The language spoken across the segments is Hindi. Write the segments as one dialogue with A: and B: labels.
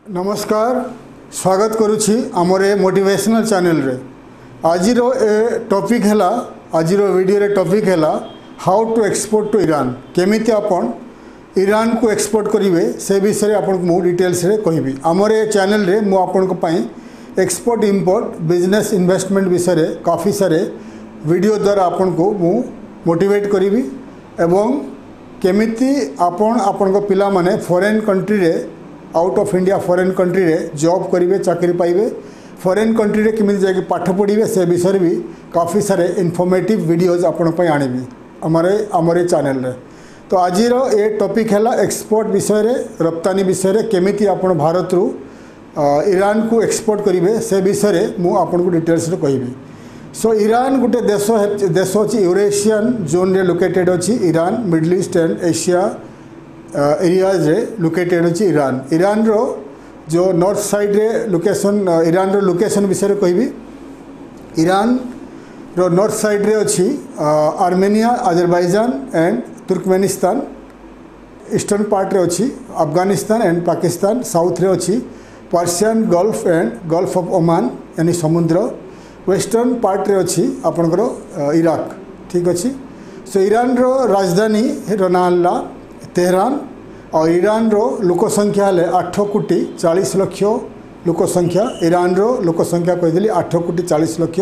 A: नमस्कार स्वागत करुछि आमर ए मोटिवेशनल चैनल रे। आज टॉपिक है आज वीडियो रे टॉपिक है how to export to Iran. केमिति आपण ईरान को एक्सपोर्ट करिवे से विषय आपन मु डिटेल्स रे कहबी। आमर ए चैनल रे मु आपन को पई एक्सपोर्ट इंपोर्ट बिजनेस इन्वेस्टमेंट विषय रे काफी सारे वीडियो द्वारा आपन को मु मोटिवेट करिवी एवं केमिति आपन को पिला माने फॉरेन कंट्री रे out of India foreign country रे जॉब करेंगे चाकरी पाइबे फॉरेन कंट्री रे किमिति जाके पाठ पढ़िबे से विषय भी काफ़ी सारे इनफॉर्मेटिव वीडियोज आपण पई आनिबी हमरे चैनल रे। तो आज ये टॉपिक है एक्सपोर्ट विषय रे रप्तानी विषय रे केमिति आपण भारत रु ईरान को एक्सपोर्ट करेंगे से विषय मु आपन को डिटेल्स रे कहबी। सो ईरान गोटे देश अच्छी यूरेशियन जोन रे लोकेटेड अच्छी Iran middle east and Asia areas रे लोकेटेड अच्छी ईरान रो जो नॉर्थ साइड रे लोकेशन ईरान रो लोकेशन विषय रे कहबी। ईरान रो नॉर्थ साइड रे अच्छी Armenia Azerbaijan and Turkmenistan. Eastern part रे अच्छी अफगानिस्तान एंड पाकिस्तान। साउथ रे अच्छी Persian gulf and gulf of Oman यानी समुद्र। वेस्टर्न पार्ट रे अच्छी आपनकर इराक। ठीक अच्छी। सो ईरान रो राजधानी रो नाला तेहरान और ईरान रो लोक संख्या है 8 कोटी 40 लाख लोक संख्या। ईरान रो लोक संख्या कहीदेली 8 कोटी 40 lakh.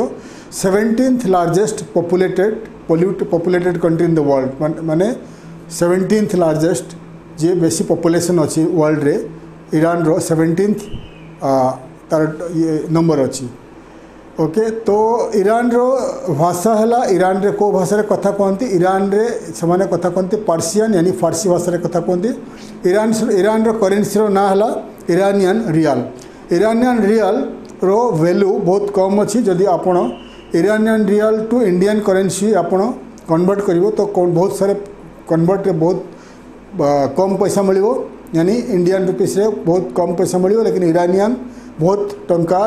A: 17th largest populated country in the world माने 17th लार्जेस्ट जे बेसी पॉपुलेशन अच्छी वर्ल्ड रे ईरान रो 17th तार नंबर अच्छी। ओके। तो ईरान रो भाषा है ईरान रे को भाषा रे कथा कहती ईरान रे समाने कथा कहती पर्शियन यानी फारसी भाषा रे कथा कहती। ईरान रो करेंसी रो ना है Iranian rial. Iranian rial value वैल्यू बहुत कम अच्छी। जदि आपण Iranian rial to Indian currency आपण कन्वर्ट करिवो तो बहुत सारे कन्वर्ट रे बहुत कम पैसा मिलिवो यानी इंडियन रुपीस रे बहुत कम पैसा मिलिवो लेकिन इरानियन बहुत टंका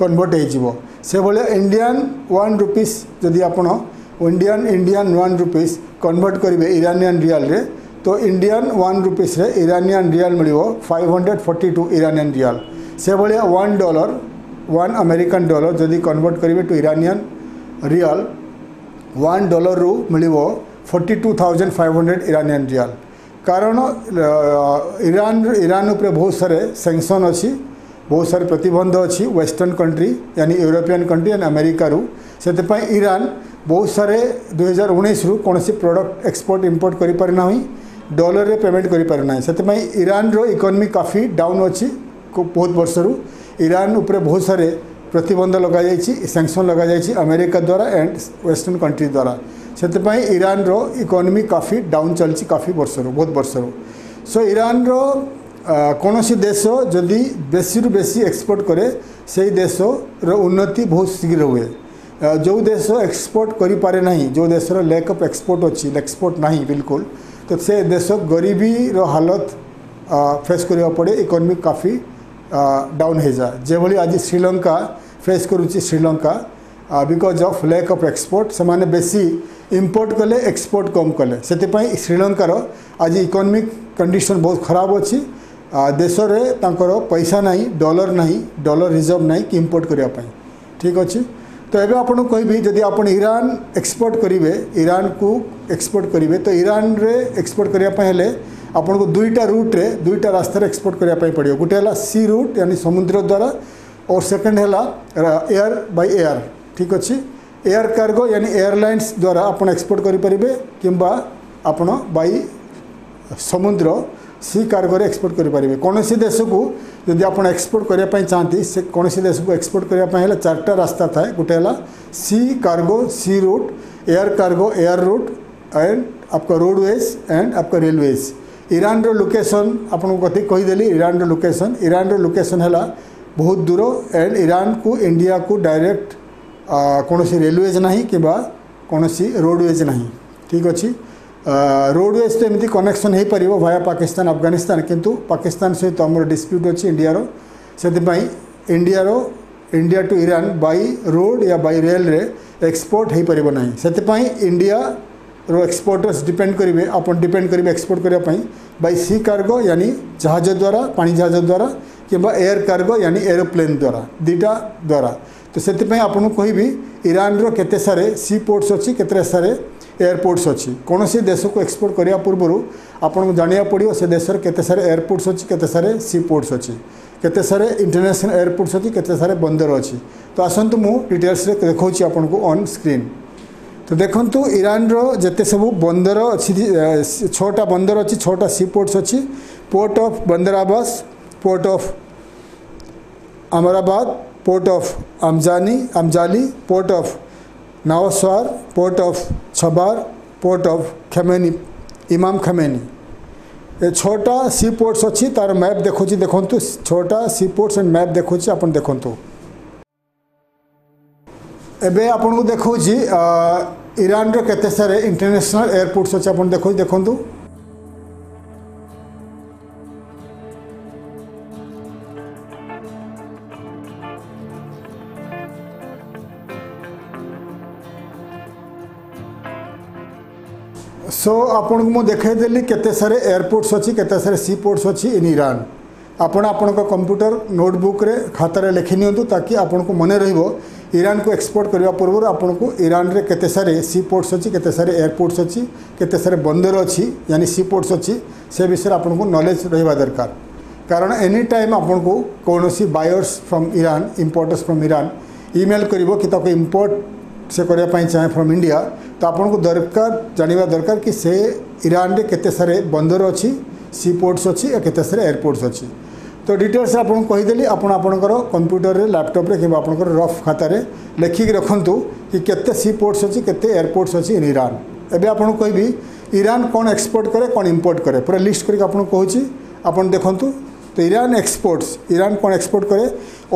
A: कन्वर्ट हो से भाया इंडियन 1 रुपीस जदि आपण इंडियन 1 रुपीस कन्वर्ट करेंगे इरानियन रियाल रे तो इंडियन 1 रुपीस रे इरानियन रियाल मिलिवो 542 इरानियन रियाल। से भाया $1 अमेरिकन डॉलर जदि कन्वर्ट करेंगे टू इरानियन रियाल $1 रु मिलिवो 42,500 इरानियन रियाल। कारण ईरान उपरे बहुत सारे सैंक्शन अच्छी बहुत सारे प्रतिबंध अच्छी वेस्टर्न कंट्री यानी यूरोपियन कंट्री एंड अमेरिका रु से ईरान बहुत सारे 2019 रु कौन सी प्रोडक्ट एक्सपोर्ट इंपोर्ट करि पारि नाही डॉलर रे पेमेंट करि पारि नाही। से ईरान रो इकोनॉमी काफ़ी डाउन अच्छी बहुत वर्ष रु ईरान उपरे बहुत सारे प्रतिबंध लगा जाइछि सैंक्शन लगा जाइछि अमेरिका द्वारा एंड वेस्टर्न कंट्री द्वारा। से ईरान रो इकोनॉमी काफ़ी डाउन चलछि काफ़ी वर्ष रु बहुत वर्ष रु। सो ईरान रो कौन सी देश जदि बेसी रु बेसी एक्सपोर्ट करे से देश रो उन्नति बहुत शीघ्र हुए। जो देश एक्सपोर्ट करि पारे नहीं जो देश रो लैक ऑफ एक्सपोर्ट अच्छी एक्सपोर्ट नहीं बिल्कुल तो से देश गरीबी रो हालत फेस करिया पड़े इकोनॉमी काफ़ी डाउन हो जाए। जे भली आज श्रीलंका फेस करुच्ची Sri Lanka because of lack of export से माने बेसी इंपोर्ट कले एक्सपोर्ट कम कले से श्रीलंकार आज इकोनॉमिक कंडीशन बहुत खराब अच्छी। देश रे तांकर पैसा नहीं डॉलर रिजर्व नहीं कि इंपोर्ट करिया पाई। ठीक अच्छे। तो एबे आपन कहबी जदि आपन ईरान एक्सपोर्ट करिवे ईरान को एक्सपोर्ट करिवे तो ईरान रे एक्सपोर्ट करिया पाई हेले आपन को दुईटा रूट रे दुईटा रास्ता रे एक्सपोर्ट करिया पाई पड़ियो। गुटे हला सी रूट यानी समुद्र द्वारा और सेकंड हला एयर बाय एयर। ठीक अच्छे। एयर कार्गो यानी एयरलाइंस द्वारा आपन एक्सपोर्ट करि परिबे किंबा आपन बाय समुद्र सी कार्गो रे एक्सपोर्ट करि परिबे। कौन सी देश को यदि आप एक्सपोर्ट करिया पाई चाहती से कौन सी देश को एक्सपोर्ट करिया पाई हेला 4टा रास्ता था। गुटे हला sea cargo sea route air cargo air route and आपका रोडवेज एंड आपका रेलवेज। ईरान रो लोकेशन आपन को कथि कहीदेली ईरान रो लोकेशन है बहुत दूर एंड ईरान को इंडिया को डायरेक्ट कौन सी रेलवेज नहीं कि कौन सी रोडवेज नहीं। ठीक अच्छी। रोडवेज तो एमती कनेक्शन हो पार भाया पाकिस्तान अफगानिस्तान किंतु पाकिस्तान सहित आमर डिस्प्यूट अच्छी इंडिया रो से India to Iran by road या बाय रेल रे एक्सपोर्ट हो पार ना। से इंडिया रो एक्सपोर्टर्स डिपेंड करेंगे आप डिपेंड करेंगे एक्सपोर्ट करने बाय सी कार्गो यानी जहाज द्वारा पानी जहाज द्वारा किंबा एयर कार्गो यानी एरोप्लेन द्वारा दुईटा द्वारा। तो से आपको कहबी ईरान रो केते सारे सी पोर्ट्स अच्छी केते सारे एयरपोर्ट्स अच्छी। कौन सी देश को एक्सपोर्ट करने पूर्व आपको जाना पड़ो से देशर केते सारे एयरपोर्ट्स अच्छी केते सारे सी पोर्ट्स अच्छी केते सारे इंटरनेशनल एयरपोर्ट्स अच्छी केते सारे बंदर अच्छी। तो आसतु मु डिटेल्स रे देखौछि आपको ऑन स्क्रीन। तो देखंतु ईरान रो जते सब बंदर अच्छी 6टा बंदर अच्छी 6टा सी पोर्ट्स अच्छी। Port of Bandar Abbas, port of Amirabad, port of Amjali, port of Nowshahr, port of Chabahar, port of Khomeini Imam Khomeini. ये 6टा सी पोर्ट्स अच्छी तार मैप देखुची देखंतु 6टा सी पोर्ट्स एंड मैप देखुची आपन देखंतु। एबे आपन को देखुची ईरान रो केते सारे इंटरनेशनल एयरपोर्ट्स अच्छी आपन देखुची देखंतु। सो आपन को मु देखदेली केते सारे एयरपोर्ट्स अच्छी केते सारे सी पोर्ट्स अच्छी इन ईरान। आपण कंप्यूटर नोटबुक रे खाता रे लिखि नियंतु ताकि आपन को मन रहिबो ईरान को एक्सपोर्ट करने पूर्व आपन को ईरान रे केते सारे सी पोर्ट्स अच्छी केते सारे एयरपोर्ट्स अच्छी केते सारे बंदर अच्छी यानी सी पोर्ट्स अच्छी से विषय आपन को नॉलेज रहिबा दरकार। कारण एनी टाइम आपन को कौनसी buyers from Iran importers from Iran email करिवो कि ताको इंपोर्ट से करने पाई चाहे फ्रॉम इंडिया। तो आपन को दरकार जानिबा दरकार कि से ईरान रे केते सारे बंदर अच्छी सी पोर्ट्स अच्छी या केते सारे एयरपोर्ट्स अच्छी। तो डिटेल्स आपन कहीदेली आपण आपणकर कंप्यूटर रे लैपटॉप रे कि आपणकर रफ खाता रे लिखिक रखंतु कि केते सी पोर्ट्स अच्छी केते एयरपोर्ट्स अच्छी इन ईरान। एबे आपन कहबी ईरान कौन एक्सपोर्ट करे कौन इंपोर्ट करे पूरा लिस्ट करके आपन कहूची आपन देखंतु। तो ईरान एक्सपोर्ट्स ईरान कौन एक्सपोर्ट करे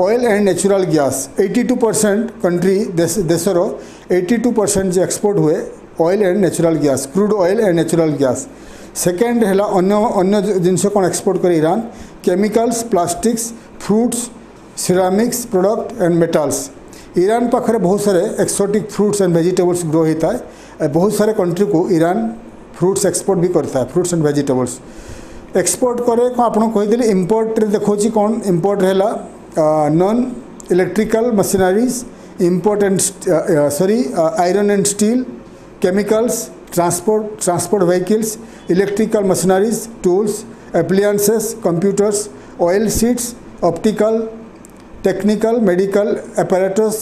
A: oil and natural gas 82% country देशर 82% जो एक्सपोर्ट हुए oil and natural gas crude oil and natural gas. Second है अन्य जिनस कौन एक्सपोर्ट करे Iran chemicals plastics fruits ceramics product and metals. Iran पाखे बहुत सारे exotic fruits and vegetables grow होता है। बहुत सारे कंट्री को ईरान फ्रूट्स एक्सपोर्ट भी करता है फ्रूट्स एंड वेजिटेबल्स एक्सपोर्ट करे। आपको कहीदेली इंपोर्ट देखो कौन इंपोर्ट है non electrical machineries import and iron and steel chemicals transport vehicles electrical machineries tools appliances computers oil seeds optical technical medical apparatus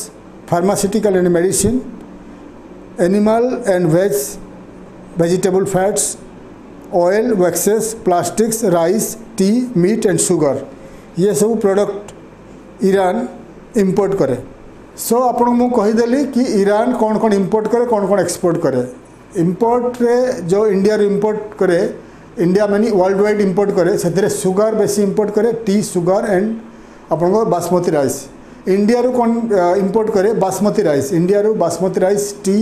A: pharmaceutical and medicine animal and vegetable fats oil waxes plastics rice tea meat and sugar ये सब प्रोडक्ट ईरान इंपोर्ट करे। सो आपको मु कहीदेली कि ईरान कौन कौन इंपोर्ट करे कौन एक्सपोर्ट करे। इंपोर्ट रे जो इंडिया इंपोर्ट करे इंडिया मानी वर्ल्ड वाइड इंपोर्ट करे से सुगर बेसी इंपोर्ट करे टी शुगर एंड आपन बासमती राइस। इंडिया रू कौन इंपोर्ट करे बासमती राइस इंडिया रू basmati rice T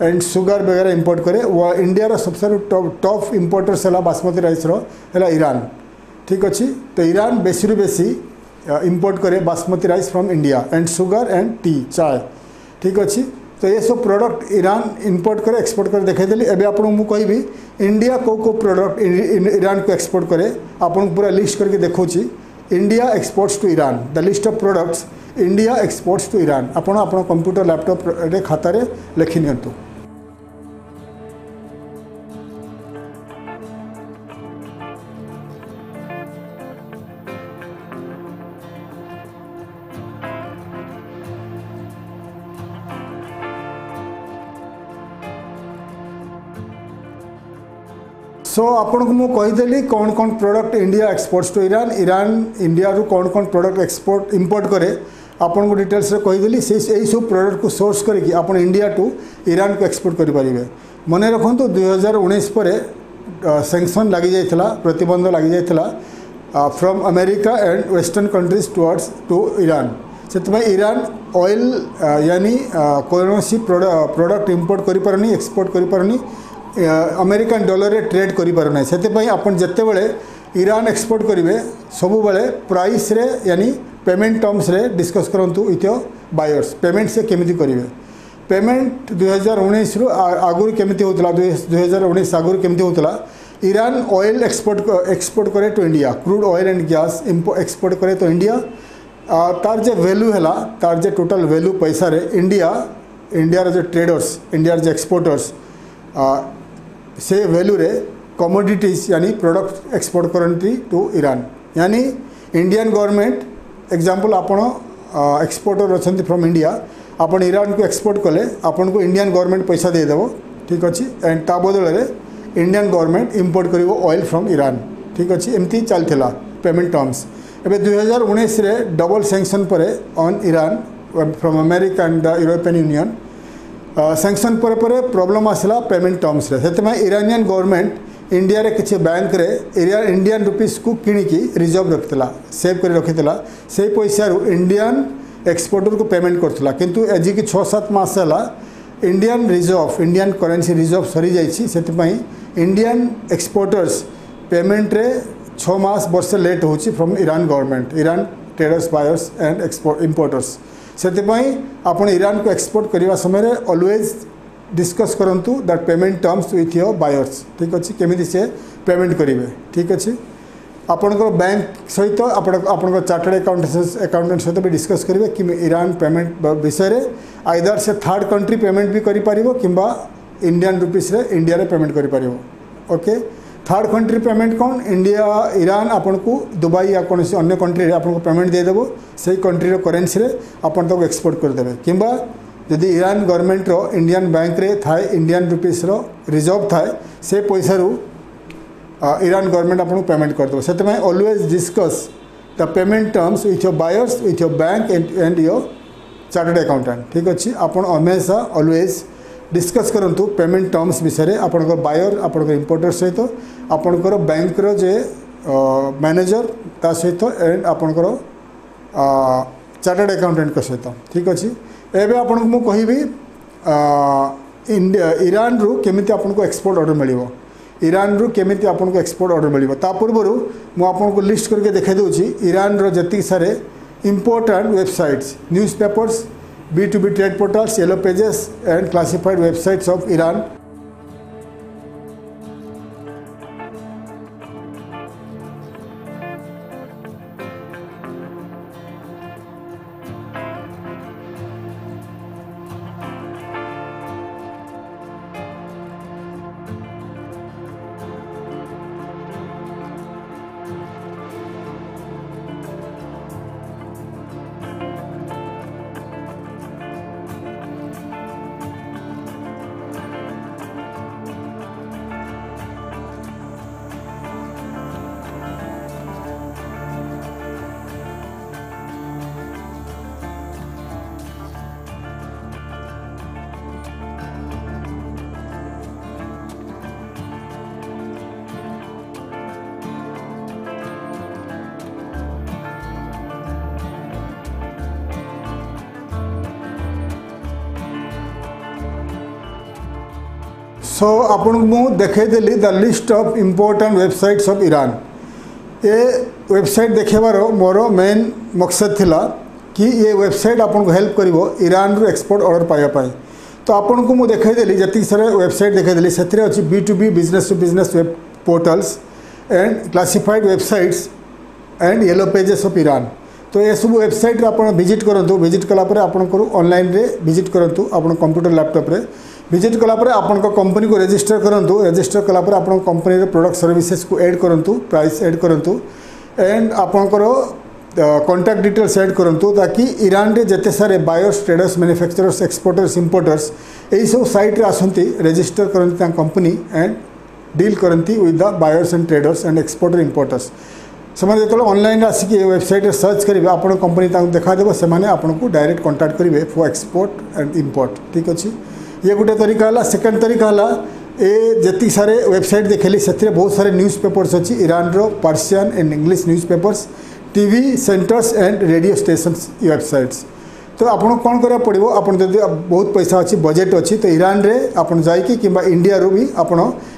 A: and sugar वगैरह इंपोर्ट करे। वो इंडिया रो सबसे टॉप इंपोर्टर्स है बासमती राइस है ईरान ठीक अच्छी। तो ईरान बेसी रु बेसी इंपोर्ट करे basmati rice from India and sugar and T चाय ठीक अच्छी। तो ये सब प्रोडक्ट ईरान इंपोर्ट करे एक्सपोर्ट करे देखदेली। एबे आपको मु कहबी इंडिया को प्रोडक्ट ईरान को एक्सपोर्ट करे आपन पूरा लिस्ट करके देखौची। India exports to Iran the list of products India exports to Iran आपण कंप्यूटर लैपटॉप रे खाता रे लिखि नियंतु। सो आपन को मु कहीदेली कौन कौन product India exports to Iran Iran India रू कौन कौन प्रोडक्ट एक्सपोर्ट इंपोर्ट करे आपन को डिटेल्स रे कहीदेली से यही सब प्रोडक्ट को सोर्स करके आपन इंडिया टू ईरान को एक्सपोर्ट करि परिबे। मन रखंतु 2019 पर सैंक्शन लगी जाइथिला प्रतिबंध लगी जाइथिला from America and western countries to Iran. से ईरान ऑयल यानी कौन सी प्रोडक्ट इंपोर्ट करि परनी एक्सपोर्ट करि परनी अमेरिकन डॉलर रे ट्रेड करि पार नै। सेते आपन जत्ते बेले ईरान एक्सपोर्ट करेंगे सब बेले प्राइस रे यानी पेमेंट टर्म्स रे डिस्कस करंतु विथ बायर्स पेमेंट से केमिति करेंगे। पेमेंट 2019 रु आगुरी केमिति होतला 2019 आगुरी केमिति होतला ईरान ऑयल एक्सपोर्ट करे to India, crude oil and gas export करे तो इंडिया तार जे वैल्यू है तार जे टोटल वैल्यू पैसा रे इंडिया जो ट्रेडर्स इंडिया जो एक्सपोर्टर्स से वैल्यू रे कमोडिटीज यानी प्रोडक्ट एक्सपोर्ट करती टू ईरान। यानी इंडियन गवर्नमेंट एग्जांपल आपण एक्सपोर्टर अच्छा फ्रॉम इंडिया आपण ईरान को एक्सपोर्ट कले आपन को इंडियन गवर्नमेंट पैसा दे देबो, ठीक अच्छे, एंड ता बदल में इंडियन गवर्नमेंट इंपोर्ट करिवो ऑयल फ्रॉम ईरान, ठीक अच्छे, एमती चलता पेमेंट टर्म्स। एवं 2019 रे डबल सैंक्शन पर on Iran from America and the European Union sanction पर प्रॉब्लम आसला पेमेंट टर्म्स रे, से इरानियन गवर्नमेंट इंडिया रे किसी बैंक रे इंडियन रुपीस को किणिकी रिजर्व रखिला, सेव कर रखिला, से पैसा इंडियन एक्सपोर्टर को पेमेंट करथिला, किंतु एजी की 6-7 मास है इंडियन करेन्सी रिजर्व सरी जाइछि, सेतिपई इंडियन एक्सपोर्टर्स पेमेंट रे 6 मास वर्ष लेट होछि from Iran government, Iran traders buyers and importers. सेतिपई आपण ईरान को एक्सपोर्ट करने समय ऑलवेज डिस्कस करंतु that payment terms with your buyers, ठीक अच्छे, केमिति से पेमेंट करेंगे, ठीक अच्छे। आपणकर बैंक सहित आपण चार्टर्ड अकाउंटेंट सहित भी डिस्कस करेंगे कि ईरान पेमेंट विषय आइदर से थर्ड कंट्री पेमेंट भी करि परिबो किंबा इंडियन रुपीस रे इंडिया रे पेमेंट करि परिबो। ओके, थर्ड कंट्री पेमेंट कौन इंडिया ईरान आपन को दुबई या कौन से अन्य कंट्री रे आपन को पेमेंट दे देबो, से कंट्री रो करेंसी रे आपन तक एक्सपोर्ट कर देबे, किंबा यदि ईरान गवर्नमेंट रो इंडियन बैंक रे थाए इंडियन रुपीस रो रिजर्व थाए से पैसा रू ईरान गवर्नमेंट आपको पेमेंट कर दो। से always discuss the payment terms with your buyers with your bank and your chartered accountant, ठीक अच्छे। आपन हमेशा ऑलवेज डिस्कस करंतु पेमेंट टर्म्स विषय आपनकर बायर आपनकर इंपोर्टर सहित आपनकर बैंक रो जे मैनेजर ता सहित एंड आपनकर चार्टर्ड अकाउंटेंट का सहित, ठीक अच्छे। एबे आपन को मु कहिबी ईरान रु केमिति आपन को एक्सपोर्ट ऑर्डर मिलिबो, ईरान रु केमिति आपन को एक्सपोर्ट ऑर्डर मिलिबो। ता पूर्वरु मु आपन को लिस्ट करके देखै दोछि ईरान रो जति सारे important websites, newspapers, B2B trade portals, yellow pages and classified websites of Iran. So आपन को देखदेली the list of important websites of Iran. ये वेबसाइट देखेबार मोर मेन मकसद थिला कि ये वेबसाइट आपन को हेल्प करिवो ईरान रो एक्सपोर्ट ऑर्डर पाया पाई। तो आपन को मु देखदेली जति सारे वेबसाइट देखदेली सेथिरे अछि B2B business to business web portals and classified websites and yellow pages of Iran. तो ये सब वेबसाइट आप विजिट करूँ, विजिट कलापर आपको ऑनलाइन रे विजिट करूँ, आप कंप्यूटर लैपटॉप रे विजिट कलापर आपण कंपनी को रजिस्टर करूँ, रजिस्टर कलापर आप कंपनी प्रोडक्ट सर्विसेज को ऐड करूँ, प्राइस ऐड करूँ एंड आपणकर कॉन्टैक्ट डिटेल्स ऐड करूँ, ताकि ईरान रे जते सारे buyers traders manufacturers exporters importers यही सब साइट रे आसती रजिस्टर करती कंपनी एंड डील करती with the buyers and traders and exporter importers. से जो ऑनलाइन आसिक वेबसाइट सर्च करेंगे आप कंपनी देखादेव से आपको डायरेक्ट कॉन्टैक्ट करेंगे फॉर एक्सपोर्ट एंड इंपोर्ट, ठीक अच्छे। ये गोटे तरीका है। सेकेंड तरीका है ये जी सारे वेबसाइट देखली से बहुत सारे न्यूज़ पेपर्स अच्छी ईरान रो Persian and English newspapers, TV centres and radio stations websites. तो आपको कौन करा पड़ो, आप बहुत पैसा अच्छी बजेट अच्छी तो ईरान रे आप जाकि कि इंडिया रू भी आप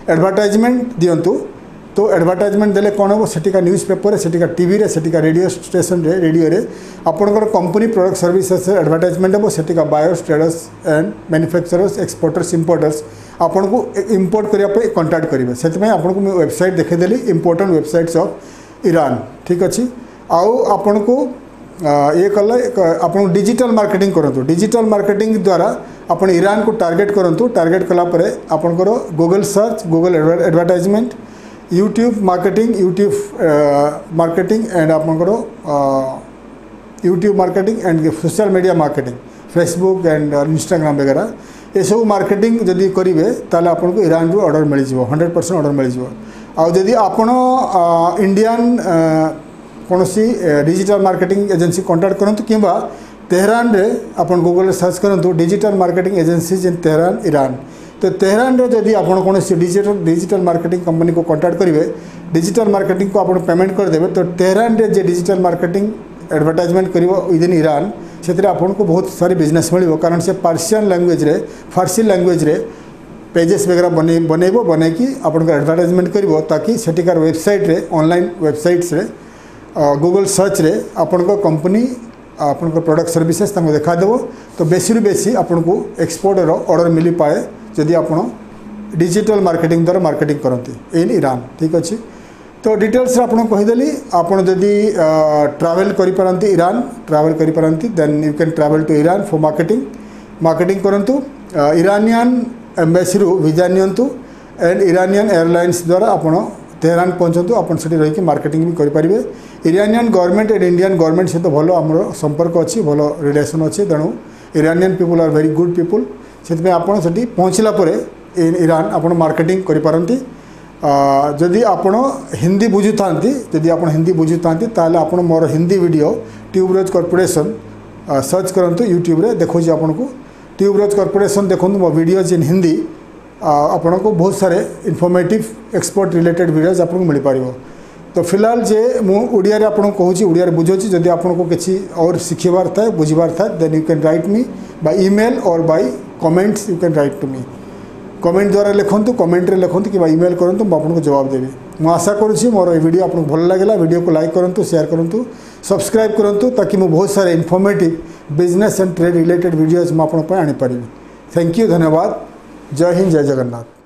A: एडवर्टाइजमेंट दिंतु। तो एडवर्टाइजमेंट देले कौन हम सेठिका न्यूज़ पेपर सेठिका टीवी रे सेठिका रेडियो स्टेशन रे रेडियो रे आपनकर कंपनी प्रोडक्ट सर्विसेस एडवर्टाइजमेंट हम सेठिका buyers traders and manufacturers exporters importers आपन को इंपोर्ट करिया पे कांटेक्ट करिवे सेति आपन को मैं वेबसाइट देखेदेली इंपोर्टेंट वेबसाइट्स ऑफ ईरान ठीक अच्छी आउ आपन को ये कले आपन डिजिटल मार्केटिंग करंतु डिजिटल मार्केटिंग द्वारा आपन ईरान को टार्गेट करंतु टार्गेट कला परे आपन को Google search Google advertisement YouTube marketing and आपन को YouTube marketing and social media marketing Facebook and Instagram वगैरह ये सब मार्केटिंग जदि करेंगे ताले आपन को ईरान रू ऑर्डर मिल जाव 100% ऑर्डर मिल जाव आ जदि आपन इंडियन कौन सी डिजिटल मार्केटिंग एजेंसी कांटेक्ट करंतु किंबा तेहरान रे आपन गूगल सर्च करंतु digital marketing agencies in Tehran Iran तो तेहरान रे जदि आपन कौन सी डिजिटल मार्केटिंग कंपनी को कांटेक्ट करेंगे डिजिटल मार्केटिंग को आपन पेमेंट कर देबे तो तेहरान रे जे डिजिटल मार्केटिंग एडवर्टाइजमेंट करिवो विद इन ईरान से आपन को बहुत सारी बिजनेस मिल कारण से पार्सियन लैंग्वेज रे फारसी लैंग्वेज रे पेजेस वगैरह बनइबो बनैकी आपन को एडवर्टाइजमेंट करिवो ताकि सेटिकार वेबसाइट रे ऑनलाइन वेबसाइट्स रे गूगल सर्च रे आपन को कंपनी आपन को प्रोडक्ट सर्विसेज तक देखा देव तो बेसी बेसी आपन को एक्सपोर्ट रो ऑर्डर मिली पाए जदि आपन डिजिटल मार्केटिंग द्वारा मार्केटिंग करती इन ईरान ठीक अच्छे तो डिटेल्स आपन कहीदेली आपन जदि ट्रैवल करि परंती ईरान ट्रैवल करि परंती then you can travel to Iran for marketing करंतु ईरानियन एम्बेसी रु वीजा नियंतु एंड ईरानियन एयरलाइंस द्वारा आपन तेहरान पहुँचतु आपन सेठी रही मार्केटिंग भी करेंगे Iranian government and Indian government सहित भलो आमर संपर्क अच्छी भलो रिलेशन अच्छी तेणु Iranian people are very good people से आपन सेठी पहुँचला परे इन ईरान आपन मार्केटिंग करि पारंती जदि आपण हिंदी बुझु थांती जदि आपण हिंदी बुझु थांती ताले आपण मोर Hindi video tuberose corporation search करंतु यूट्यूब रे देखो आपन को ट्यूबरोज कॉर्पोरेशन देखंतु मो वीडियोज इन हिंदी आपन को बहुत सारे इनफॉर्मेटिव एक्सपोर्ट रिलेटेड वीडियोज आपन को मिल पारिबो तो फिलहाल जे मु ओडिया रे आपन को कहूची ओडिया रे बुझोची जदि आपन को किछि और सिखिबार था बुझिबार था then you can write me by email और by comments you can write to me comment द्वारा लिखंतु कमेंट रे लिखंतु कि ईमेल करंतु मु आपन को जवाब देबी मु आशा करूची मोर वीडियो आपन को भल लागला वीडियो को लाइक करंतु शेयर करंतु सब्सक्राइब करंतु ताकि मु बहुत सारे informative business and trade related videos मु आपन पे आनी पारिबी थैंक यू धन्यवाद जय हिंद जय जगन्नाथ।